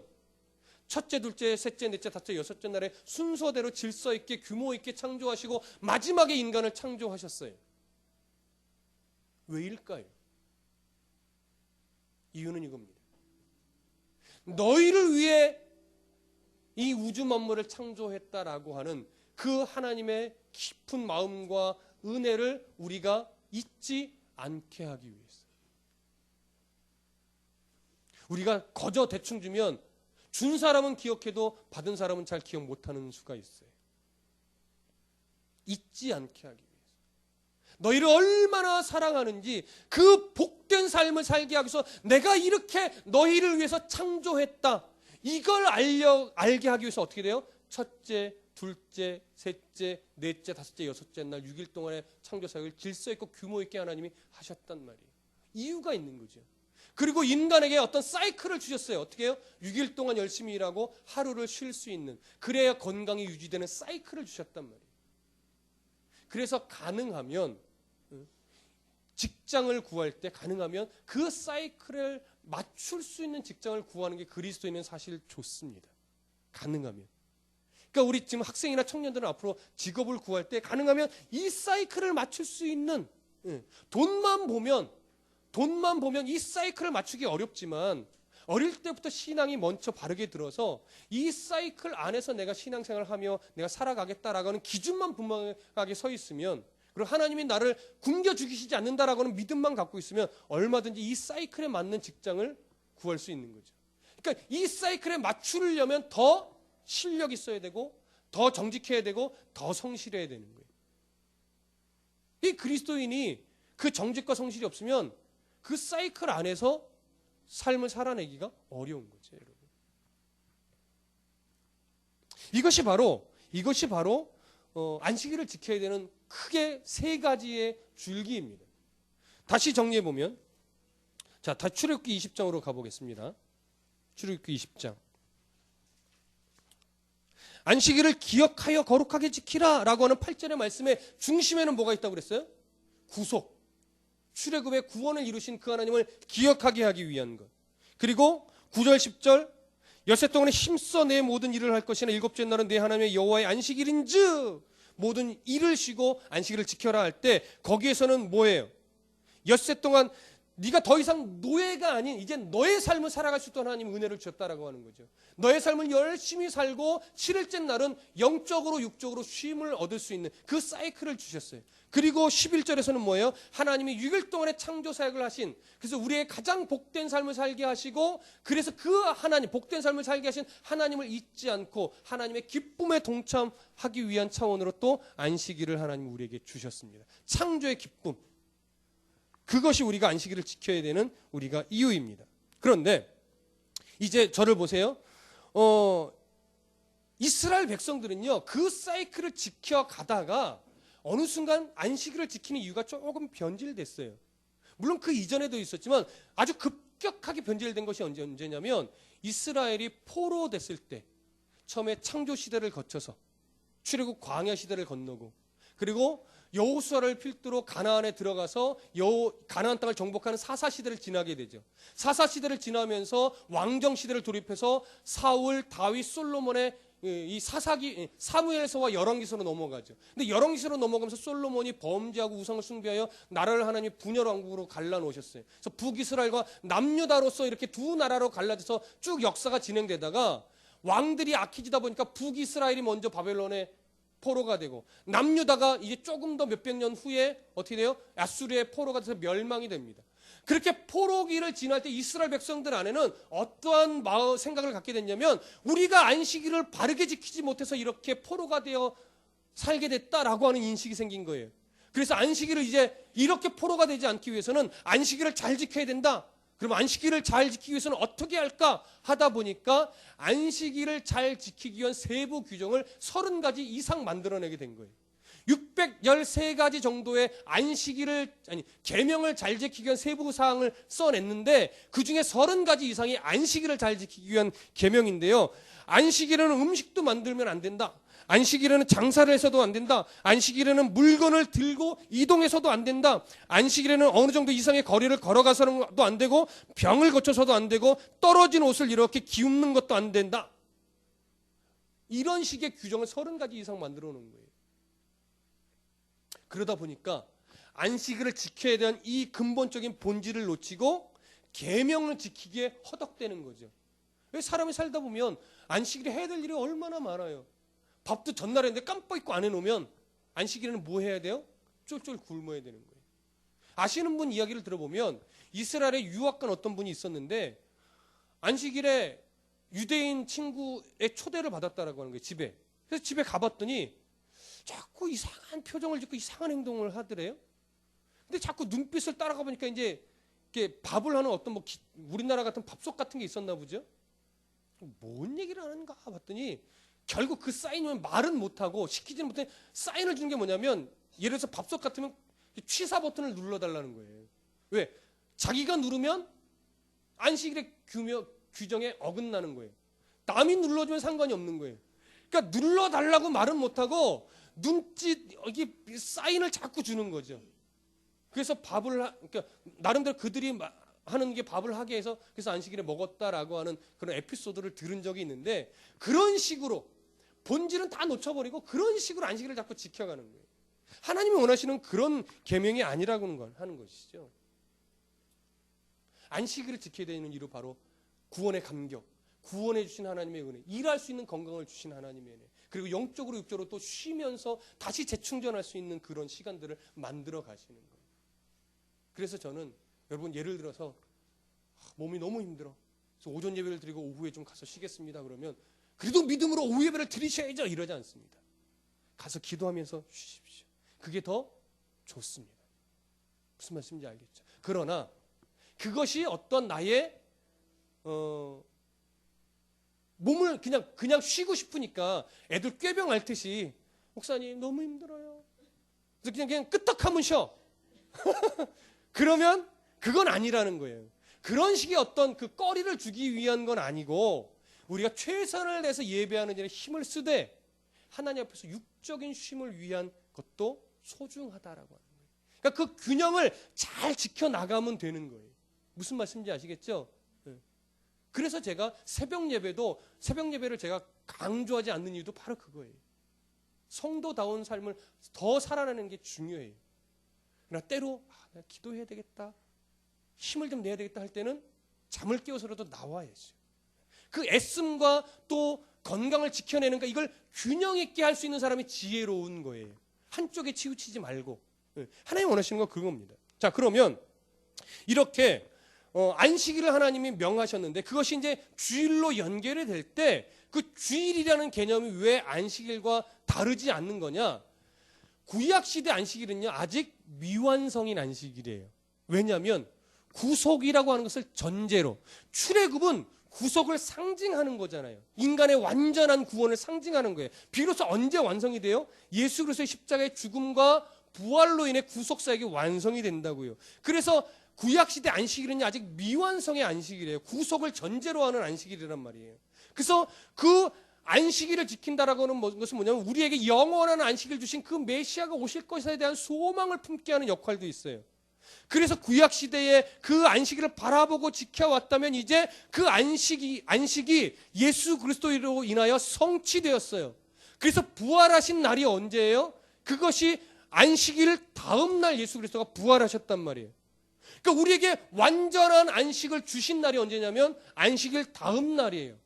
첫째, 둘째, 셋째, 넷째, 다섯째, 여섯째 날에 순서대로 질서 있게 규모 있게 창조하시고 마지막에 인간을 창조하셨어요. 왜일까요? 이유는 이겁니다. 너희를 위해 이 우주 만물을 창조했다라고 하는 그 하나님의 깊은 마음과 은혜를 우리가 잊지 않게 하기 위해서. 우리가 거저 대충 주면 준 사람은 기억해도 받은 사람은 잘 기억 못하는 수가 있어요. 잊지 않게 하기 위해서. 너희를 얼마나 사랑하는지 그 복된 삶을 살게 하기 위해서 내가 이렇게 너희를 위해서 창조했다. 이걸 알게 하기 위해서 어떻게 돼요? 첫째, 둘째, 셋째, 넷째, 다섯째, 여섯째 날 6일 동안의 창조사역을 질서 있고 규모 있게 하나님이 하셨단 말이에요. 이유가 있는 거죠. 그리고 인간에게 어떤 사이클을 주셨어요. 어떻게 해요? 6일 동안 열심히 일하고 하루를 쉴 수 있는, 그래야 건강이 유지되는 사이클을 주셨단 말이에요. 그래서 가능하면 직장을 구할 때 가능하면 그 사이클을 맞출 수 있는 직장을 구하는 게 그리스도인은 사실 좋습니다. 가능하면. 그러니까 우리 지금 학생이나 청년들은 앞으로 직업을 구할 때 가능하면 이 사이클을 맞출 수 있는, 돈만 보면 이 사이클을 맞추기 어렵지만 어릴 때부터 신앙이 먼저 바르게 들어서 이 사이클 안에서 내가 신앙생활을 하며 내가 살아가겠다라고 하는 기준만 분명하게 서 있으면, 그리고 하나님이 나를 굶겨 죽이시지 않는다라고 하는 믿음만 갖고 있으면 얼마든지 이 사이클에 맞는 직장을 구할 수 있는 거죠. 그러니까 이 사이클에 맞추려면 더 실력이 있어야 되고 더 정직해야 되고 더 성실해야 되는 거예요. 이 그리스도인이 그 정직과 성실이 없으면 그 사이클 안에서 삶을 살아내기가 어려운 거죠, 여러분. 이것이 바로 안식일을 지켜야 되는 크게 세 가지의 줄기입니다. 다시 정리해 보면, 자, 다시 출애굽기 20장으로 가보겠습니다. 출애굽기 20장. 안식일을 기억하여 거룩하게 지키라라고 하는 8절의 말씀의 중심에는 뭐가 있다고 그랬어요? 구속. 출애굽의 구원을 이루신 그 하나님을 기억하게 하기 위한 것. 그리고 9절 10절, 엿새 동안에 힘써 내 모든 일을 할 것이나 일곱째 날은 내 하나님의 여호와의 안식일인즉 모든 일을 쉬고 안식일을 지켜라 할 때 거기에서는 뭐예요? 엿새 동안 네가 더 이상 노예가 아닌 이제 너의 삶을 살아갈 수 있도록 하나님이 은혜를 주셨다라고 하는 거죠. 너의 삶을 열심히 살고 7일째 날은 영적으로 육적으로 쉼을 얻을 수 있는 그 사이클을 주셨어요. 그리고 11절에서는 뭐예요? 하나님이 6일 동안의 창조 사역을 하신, 그래서 우리의 가장 복된 삶을 살게 하시고, 그래서 그 하나님, 복된 삶을 살게 하신 하나님을 잊지 않고 하나님의 기쁨에 동참하기 위한 차원으로 또 안식일을 하나님이 우리에게 주셨습니다. 창조의 기쁨, 그것이 우리가 안식일을 지켜야 되는 우리가 이유입니다. 그런데 이제 저를 보세요. 이스라엘 백성들은요, 그 사이클을 지켜가다가 어느 순간 안식일을 지키는 이유가 조금 변질됐어요. 물론 그 이전에도 있었지만 아주 급격하게 변질된 것이 언제냐면 이스라엘이 포로됐을 때, 처음에 창조 시대를 거쳐서 출애굽 광야 시대를 건너고, 그리고 여호수아를 필두로 가나안에 들어가서 가나안 땅을 정복하는 사사 시대를 지나게 되죠. 사사 시대를 지나면서 왕정 시대를 돌입해서 사울, 다윗, 솔로몬의 이 사무엘서와 열왕기서로 넘어가죠. 근데 열왕기서로 넘어가면서 솔로몬이 범죄하고 우상을 숭배하여 나라를 하나님이 분열 왕국으로 갈라놓으셨어요. 그래서 북이스라엘과 남유다로서 이렇게 두 나라로 갈라져서 쭉 역사가 진행되다가 왕들이 악해지다 보니까 북이스라엘이 먼저 바벨론에 포로가 되고, 남유다가 이제 조금 더 몇백 년 후에 어떻게 돼요? 아수르의 포로가 돼서 멸망이 됩니다. 그렇게 포로기를 지날 때 이스라엘 백성들 안에는 어떠한 생각을 갖게 됐냐면, 우리가 안식일을 바르게 지키지 못해서 이렇게 포로가 되어 살게 됐다라고 하는 인식이 생긴 거예요. 그래서 안식일을 이제 이렇게 포로가 되지 않기 위해서는 안식일을 잘 지켜야 된다. 그럼 안식일을 잘 지키기 위해서는 어떻게 할까 하다 보니까 안식일을 잘 지키기 위한 세부 규정을 30가지 이상 만들어내게 된 거예요. 613가지 정도의 계명을 잘 지키기 위한 세부 사항을 써냈는데, 그 중에 30가지 이상이 안식일을 잘 지키기 위한 계명인데요. 안식일에는 음식도 만들면 안 된다. 안식일에는 장사를 해서도 안 된다. 안식일에는 물건을 들고 이동해서도 안 된다. 안식일에는 어느 정도 이상의 거리를 걸어가서도 안 되고, 병을 거쳐서도 안 되고, 떨어진 옷을 이렇게 기웃는 것도 안 된다. 이런 식의 규정을 30가지 이상 만들어 놓은 거예요. 그러다 보니까 안식일을 지켜야 되는 이 근본적인 본질을 놓치고 계명을 지키기에 허덕대는 거죠. 왜 사람이 살다 보면 안식일에 해야 될 일이 얼마나 많아요. 밥도 전날에 했는데 깜빡 잊고 안 해놓으면 안식일에는 뭐 해야 돼요? 쫄쫄 굶어야 되는 거예요. 아시는 분 이야기를 들어보면 이스라엘에 유학 간 어떤 분이 있었는데 안식일에 유대인 친구의 초대를 받았다라고 하는 거예요, 집에. 그래서 집에 가봤더니 자꾸 이상한 표정을 짓고 이상한 행동을 하더래요. 근데 자꾸 눈빛을 따라가 보니까 이제 이렇게 밥을 하는 어떤 우리나라 같은 밥솥 같은 게 있었나 보죠. 뭔 얘기를 하는가 봤더니 결국 그 사인이면 말은 못하고 시키지는 못해 사인을 주는 게 뭐냐면, 예를 들어서 밥솥 같으면 취사 버튼을 눌러달라는 거예요. 왜? 자기가 누르면 안식일의 규정에 어긋나는 거예요. 남이 눌러주면 상관이 없는 거예요. 그러니까 눌러달라고 말은 못하고 눈짓, 이게 사인을 자꾸 주는 거죠. 그래서 그러니까 나름대로 그들이 하는 게 밥을 하게 해서 그래서 안식일에 먹었다라고 하는 그런 에피소드를 들은 적이 있는데, 그런 식으로 본질은 다 놓쳐버리고 그런 식으로 안식일을 자꾸 지켜가는 거예요. 하나님이 원하시는 그런 계명이 아니라고 하는 것이죠. 안식일을 지켜야 되는 이유 바로 구원의 감격, 구원해 주신 하나님의 은혜, 일할 수 있는 건강을 주신 하나님의 은혜, 그리고 영적으로 육적으로 또 쉬면서 다시 재충전할 수 있는 그런 시간들을 만들어 가시는 거예요. 그래서 저는 여러분, 예를 들어서 몸이 너무 힘들어, 그래서 오전 예배를 드리고 오후에 좀 가서 쉬겠습니다 그러면 그래도 믿음으로 오후 예배를 드리셔야죠 이러지 않습니다. 가서 기도하면서 쉬십시오. 그게 더 좋습니다. 무슨 말씀인지 알겠죠? 그러나 그것이 어떤 나의 몸을 그냥 쉬고 싶으니까 애들 꾀병 앓듯이 목사님 너무 힘들어요. 그래서 그냥 끄떡하면 쉬어. 그러면 그건 아니라는 거예요. 그런 식의 어떤 그 꺼리를 주기 위한 건 아니고 우리가 최선을 내서 예배하는 일에 힘을 쓰되 하나님 앞에서 육적인 쉼을 위한 것도 소중하다라고 하는 거예요. 그러니까 그 균형을 잘 지켜나가면 되는 거예요. 무슨 말씀인지 아시겠죠? 그래서 제가 새벽 예배를 제가 강조하지 않는 이유도 바로 그거예요. 성도다운 삶을 더 살아내는 게 중요해요. 그러나 때로 내가 기도해야 되겠다, 힘을 좀 내야 되겠다 할 때는 잠을 깨워서라도 나와야죠. 그 애씀과 또 건강을 지켜내는가, 이걸 균형 있게 할 수 있는 사람이 지혜로운 거예요. 한쪽에 치우치지 말고. 하나님 원하시는 건 그겁니다. 자, 그러면 이렇게 안식일을 하나님이 명하셨는데 그것이 이제 주일로 연결이 될 때 그 주일이라는 개념이 왜 안식일과 다르지 않는 거냐? 구약시대 안식일은요 아직 미완성인 안식일이에요. 왜냐하면 구속이라고 하는 것을 전제로, 출애굽은 구속을 상징하는 거잖아요. 인간의 완전한 구원을 상징하는 거예요. 비로소 언제 완성이 돼요? 예수 그리스도의 십자가의 죽음과 부활로 인해 구속사역이 완성이 된다고요. 그래서 구약시대 안식일은 아직 미완성의 안식일이에요. 구속을 전제로 하는 안식일이란 말이에요. 그래서 그 안식일을 지킨다라고 하는 것은 뭐냐면 우리에게 영원한 안식을 주신 그 메시아가 오실 것에 대한 소망을 품게 하는 역할도 있어요. 그래서 구약시대에 그 안식일을 바라보고 지켜왔다면 이제 그 안식이 예수 그리스도로 인하여 성취되었어요. 그래서 부활하신 날이 언제예요? 그것이 안식일 다음 날 예수 그리스도가 부활하셨단 말이에요. 그러니까 우리에게 완전한 안식을 주신 날이 언제냐면 안식일 다음 날이에요.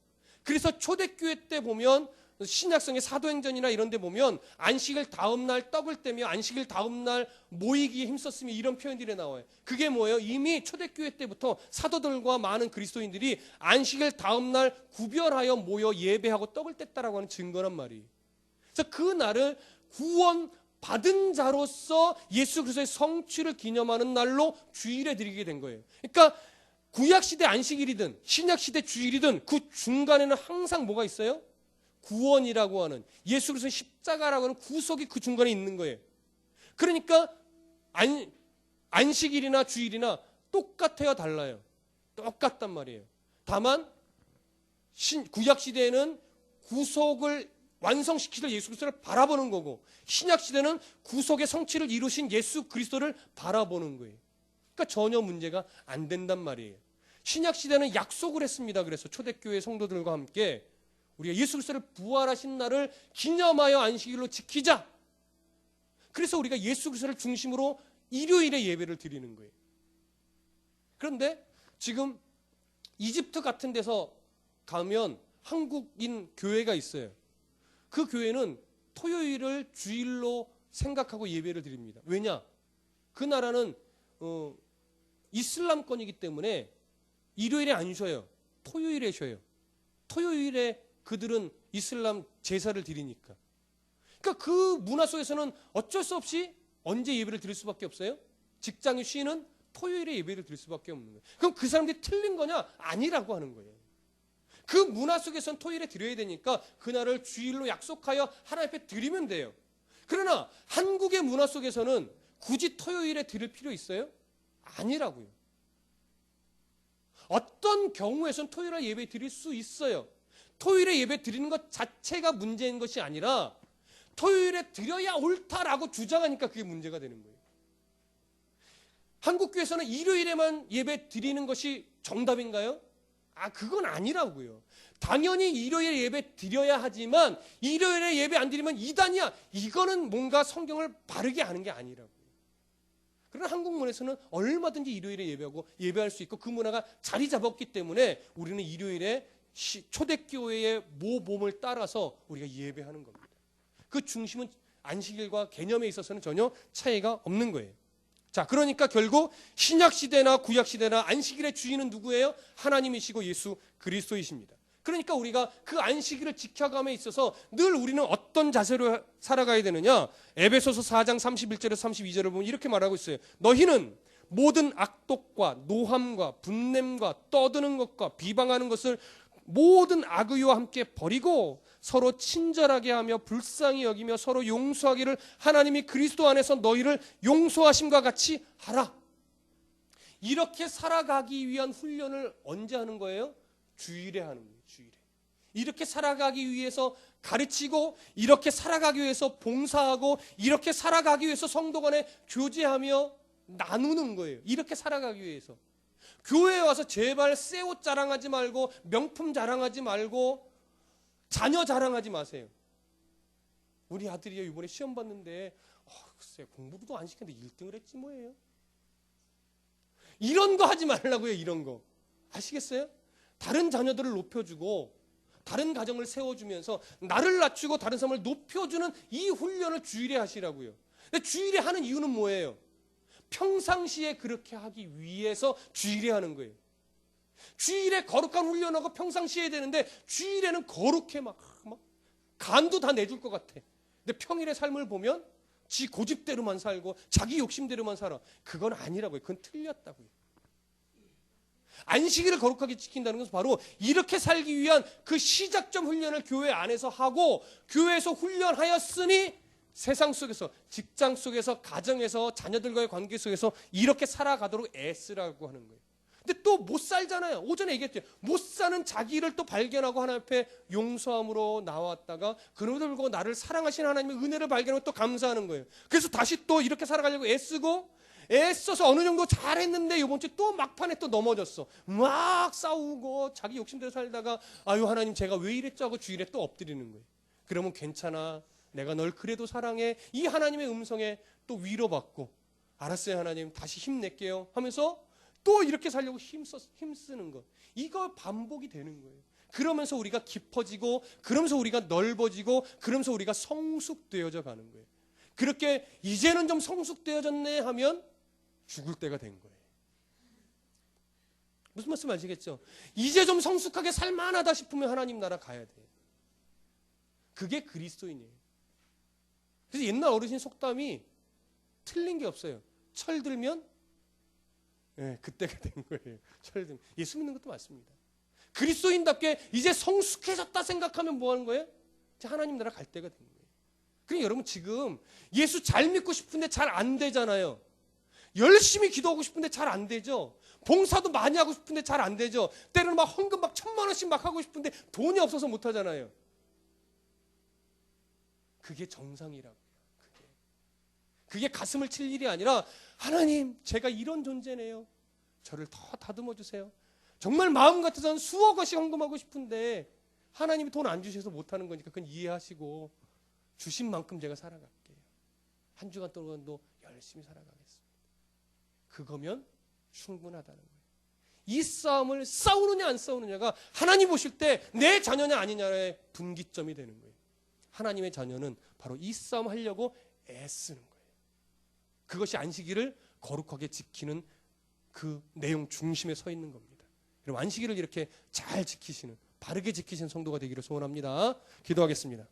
그래서 초대교회 때 보면 신약성의 사도행전이나 이런 데 보면 안식일 다음 날 떡을 떼며 안식일 다음 날 모이기에 힘썼으며 이런 표현들이 나와요. 그게 뭐예요? 이미 초대교회 때부터 사도들과 많은 그리스도인들이 안식일 다음 날 구별하여 모여 예배하고 떡을 뗐다라고 하는 증거란 말이에요. 그래서 그 날을 구원 받은 자로서 예수 그리스도의 성취를 기념하는 날로 주일에 드리게 된 거예요. 그러니까 구약시대 안식일이든 신약시대 주일이든 그 중간에는 항상 뭐가 있어요? 구원이라고 하는 예수 그리스도의 십자가라고 하는 구속이 그 중간에 있는 거예요. 그러니까 안식일이나 주일이나 똑같아요, 달라요? 똑같단 말이에요. 다만 구약시대에는 구속을 완성시키실 예수 그리스도를 바라보는 거고 신약시대는 구속의 성취를 이루신 예수 그리스도를 바라보는 거예요. 그러니까 전혀 문제가 안 된단 말이에요. 신약시대는 약속을 했습니다. 그래서 초대교회 성도들과 함께 우리가 예수 그리스도를 부활하신 날을 기념하여 안식일로 지키자. 그래서 우리가 예수 그리스도를 중심으로 일요일에 예배를 드리는 거예요. 그런데 지금 이집트 같은 데서 가면 한국인 교회가 있어요. 그 교회는 토요일을 주일로 생각하고 예배를 드립니다. 왜냐? 그 나라는 이슬람권이기 때문에 일요일에 안 쉬어요. 토요일에 쉬어요. 토요일에 그들은 이슬람 제사를 드리니까. 그러니까 그 문화 속에서는 어쩔 수 없이 언제 예배를 드릴 수밖에 없어요? 직장이 쉬는 토요일에 예배를 드릴 수밖에 없는 거예요. 그럼 그 사람들이 틀린 거냐? 아니라고 하는 거예요. 그 문화 속에서는 토요일에 드려야 되니까 그날을 주일로 약속하여 하나님 앞에 드리면 돼요. 그러나 한국의 문화 속에서는 굳이 토요일에 드릴 필요 있어요? 아니라고요. 어떤 경우에선 토요일에 예배 드릴 수 있어요. 토요일에 예배 드리는 것 자체가 문제인 것이 아니라 토요일에 드려야 옳다라고 주장하니까 그게 문제가 되는 거예요. 한국교회에서는 일요일에만 예배 드리는 것이 정답인가요? 그건 아니라고요. 당연히 일요일에 예배 드려야 하지만 일요일에 예배 안 드리면 이단이야. 이거는 뭔가 성경을 바르게 하는 게 아니라고요. 그러나 한국 문화에서는 얼마든지 일요일에 예배하고 예배할 수 있고 그 문화가 자리 잡았기 때문에 우리는 일요일에 초대교회의 모범을 따라서 우리가 예배하는 겁니다. 그 중심은 안식일과 개념에 있어서는 전혀 차이가 없는 거예요. 자, 그러니까 결국 신약시대나 구약시대나 안식일의 주인은 누구예요? 하나님이시고 예수 그리스도이십니다. 그러니까 우리가 그 안식일을 지켜감에 있어서 늘 우리는 어떤 자세로 살아가야 되느냐? 에베소서 4장 31절에서 32절을 보면 이렇게 말하고 있어요. 너희는 모든 악독과 노함과 분냄과 떠드는 것과 비방하는 것을 모든 악의와 함께 버리고 서로 친절하게 하며 불쌍히 여기며 서로 용서하기를 하나님이 그리스도 안에서 너희를 용서하심과 같이 하라. 이렇게 살아가기 위한 훈련을 언제 하는 거예요? 주일에 하는 거예요. 주일에. 이렇게 살아가기 위해서 가르치고 이렇게 살아가기 위해서 봉사하고 이렇게 살아가기 위해서 성도 간에 교제하며 나누는 거예요. 이렇게 살아가기 위해서. 교회에 와서 제발 새 옷 자랑하지 말고 명품 자랑하지 말고 자녀 자랑하지 마세요. 우리 아들이요 이번에 시험 봤는데 글쎄 공부도 안 시켰는데 1등을 했지 뭐예요. 이런 거 하지 말라고요. 이런 거. 아시겠어요? 다른 자녀들을 높여주고 다른 가정을 세워주면서 나를 낮추고 다른 사람을 높여주는 이 훈련을 주일에 하시라고요. 근데 주일에 하는 이유는 뭐예요? 평상시에 그렇게 하기 위해서 주일에 하는 거예요. 주일에 거룩한 훈련하고 평상시에 해야 되는데 주일에는 거룩해 막 간도 다 내줄 것 같아. 근데 평일의 삶을 보면 지 고집대로만 살고 자기 욕심대로만 살아. 그건 아니라고요. 그건 틀렸다고요. 안식일을 거룩하게 지킨다는 것은 바로 이렇게 살기 위한 그 시작점 훈련을 교회 안에서 하고 교회에서 훈련하였으니 세상 속에서 직장 속에서 가정에서 자녀들과의 관계 속에서 이렇게 살아가도록 애쓰라고 하는 거예요. 근데 또 못 살잖아요. 오전에 얘기했죠. 못 사는 자기를 또 발견하고 하나님 앞에 용서함으로 나왔다가 그럼에도 불구하고 나를 사랑하시는 하나님의 은혜를 발견하고 또 감사하는 거예요. 그래서 다시 또 이렇게 살아가려고 애쓰고 애써서 어느 정도 잘했는데 이번 주에 또 막판에 또 넘어졌어. 막 싸우고 자기 욕심대로 살다가 아유 하나님 제가 왜 이랬죠 하고 주일에 또 엎드리는 거예요. 그러면 괜찮아. 내가 널 그래도 사랑해. 이 하나님의 음성에 또 위로받고 알았어요 하나님 다시 힘낼게요 하면서 또 이렇게 살려고 힘쓰는 것. 이거 반복이 되는 거예요. 그러면서 우리가 깊어지고 그러면서 우리가 넓어지고 그러면서 우리가 성숙되어져 가는 거예요. 그렇게 이제는 좀 성숙되어졌네 하면 죽을 때가 된 거예요. 무슨 말씀 아시겠죠? 이제 좀 성숙하게 살만하다 싶으면 하나님 나라 가야 돼요. 그게 그리스도인이에요. 그래서 옛날 어르신 속담이 틀린 게 없어요. 철들면 그때가 된 거예요. 철들면. 예수 믿는 것도 맞습니다. 그리스도인답게 이제 성숙해졌다 생각하면 뭐 하는 거예요? 이제 하나님 나라 갈 때가 된 거예요. 그러니까 여러분 지금 예수 잘 믿고 싶은데 잘 안 되잖아요. 열심히 기도하고 싶은데 잘 안 되죠. 봉사도 많이 하고 싶은데 잘 안 되죠. 때로는 막 헌금 막 1,000만 원씩 막 하고 싶은데 돈이 없어서 못 하잖아요. 그게 정상이라고요. 그게 가슴을 칠 일이 아니라 하나님 제가 이런 존재네요. 저를 더 다듬어 주세요. 정말 마음 같아서는 수억 원씩 헌금하고 싶은데 하나님이 돈 안 주셔서 못하는 거니까 그건 이해하시고 주신 만큼 제가 살아갈게요. 한 주간 동안도 열심히 살아가겠습니다. 그거면 충분하다는 거예요. 이 싸움을 싸우느냐 안 싸우느냐가 하나님 보실 때 내 자녀냐 아니냐의 분기점이 되는 거예요. 하나님의 자녀는 바로 이 싸움 하려고 애쓰는 거예요. 그것이 안식일을 거룩하게 지키는 그 내용 중심에 서 있는 겁니다. 여러분 안식일을 이렇게 잘 지키시는 바르게 지키시는 성도가 되기를 소원합니다. 기도하겠습니다.